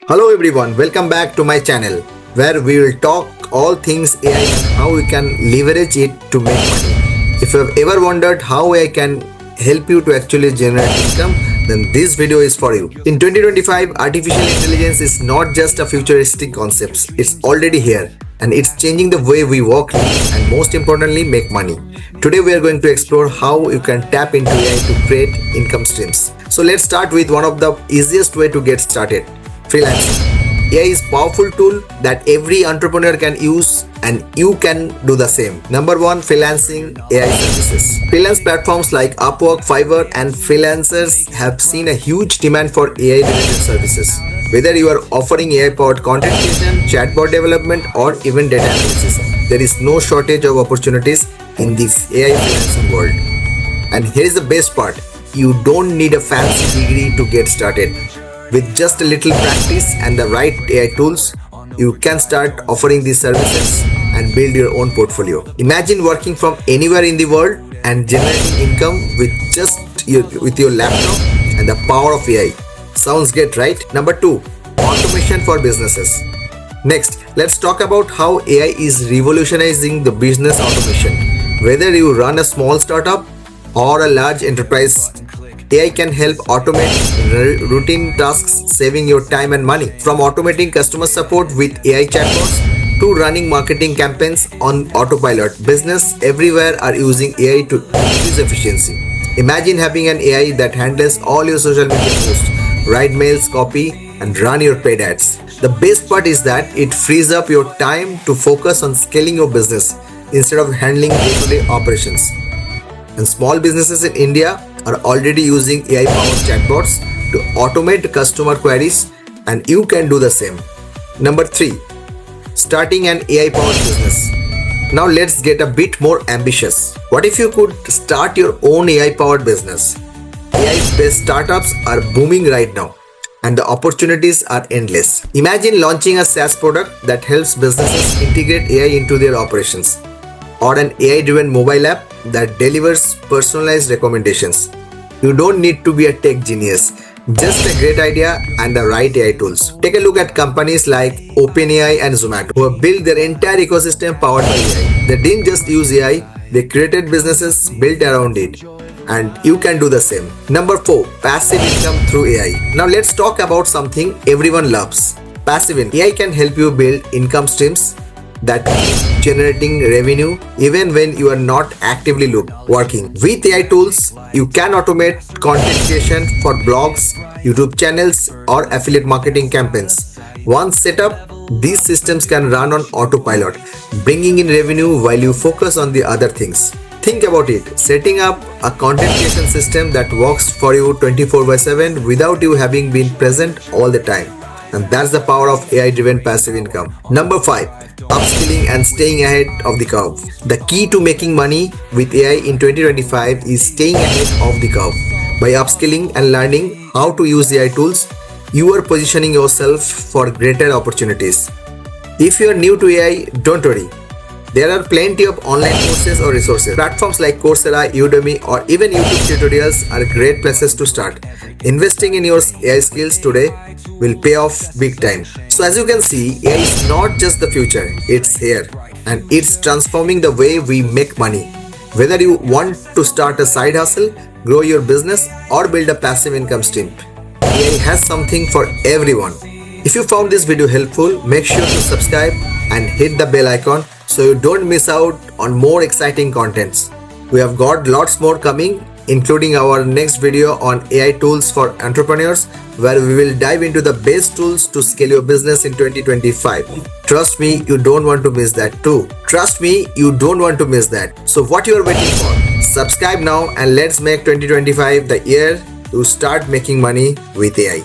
Hello everyone, welcome back to my channel where we will talk all things AI and how we can leverage it to make money. If you have ever wondered how AI can help you to actually generate income, then this video is for you. In 2025, artificial intelligence is not just a futuristic concept, it's already here and it's changing the way we work and most importantly make money. Today we are going to explore how you can tap into AI to create income streams. So let's start with one of the easiest way to get started. Freelancing. AI is a powerful tool that every entrepreneur can use and you can do the same. Number one, freelancing AI services. Freelance platforms like Upwork, Fiverr and freelancers have seen a huge demand for AI related services. Whether you are offering AI powered content creation, chatbot development or even data analysis, there is no shortage of opportunities in this AI freelancing world. And here is the best part. You don't need a fancy degree to get started. With just a little practice and the right AI tools, you can start offering these services and build your own portfolio. Imagine working from anywhere in the world and generating income with your laptop and the power of AI. Sounds great, right? Number two, automation for businesses. Next, let's talk about how AI is revolutionizing the business automation. Whether you run a small startup or a large enterprise, AI can help automate routine tasks, saving your time and money. From automating customer support with AI chatbots to running marketing campaigns on autopilot, business everywhere are using AI to increase efficiency. Imagine having an AI that handles all your social media posts, write mails, copy, and run your paid ads. The best part is that it frees up your time to focus on scaling your business instead of handling day-to-day operations. And small businesses in India are already using AI-powered chatbots to automate customer queries and you can do the same. Number 3. Starting an AI-powered business. Now let's get a bit more ambitious. What if you could start your own AI-powered business? AI-based startups are booming right now and the opportunities are endless. Imagine launching a SaaS product that helps businesses integrate AI into their operations, or an AI-driven mobile app that delivers personalized recommendations. You don't need to be a tech genius, just a great idea and the right AI tools. Take a look at companies like OpenAI and Zomato, who have built their entire ecosystem powered by AI. They didn't just use AI, they created businesses built around it. And you can do the same. Number 4, passive income through AI. Now let's talk about something everyone loves. Passive income. AI can help you build income streams that keep generating revenue even when you are not actively working. With AI tools, you can automate content creation for blogs, YouTube channels, or affiliate marketing campaigns. Once set up, these systems can run on autopilot, bringing in revenue while you focus on the other things. Think about it, setting up a content creation system that works for you 24/7 without you having been present all the time. And that's the power of AI-driven passive income. Number 5, upskilling and staying ahead of the curve. The key to making money with AI in 2025 is staying ahead of the curve. By upskilling and learning how to use AI tools, you are positioning yourself for greater opportunities. If you are new to AI, don't worry. There are plenty of online courses or resources. Platforms like Coursera, Udemy, or even YouTube tutorials are great places to start. Investing in your AI skills today will pay off big time. So as you can see, AI is not just the future, it's here. And it's transforming the way we make money. Whether you want to start a side hustle, grow your business, or build a passive income stream, AI has something for everyone. If you found this video helpful, make sure to subscribe and hit the bell icon so you don't miss out on more exciting contents. We have got lots more coming, including our next video on AI tools for entrepreneurs, where we will dive into the best tools to scale your business in 2025. Trust me, you don't want to miss that too. Trust me, you don't want to miss that. So what you are waiting for? Subscribe now and let's make 2025 the year you start making money with AI.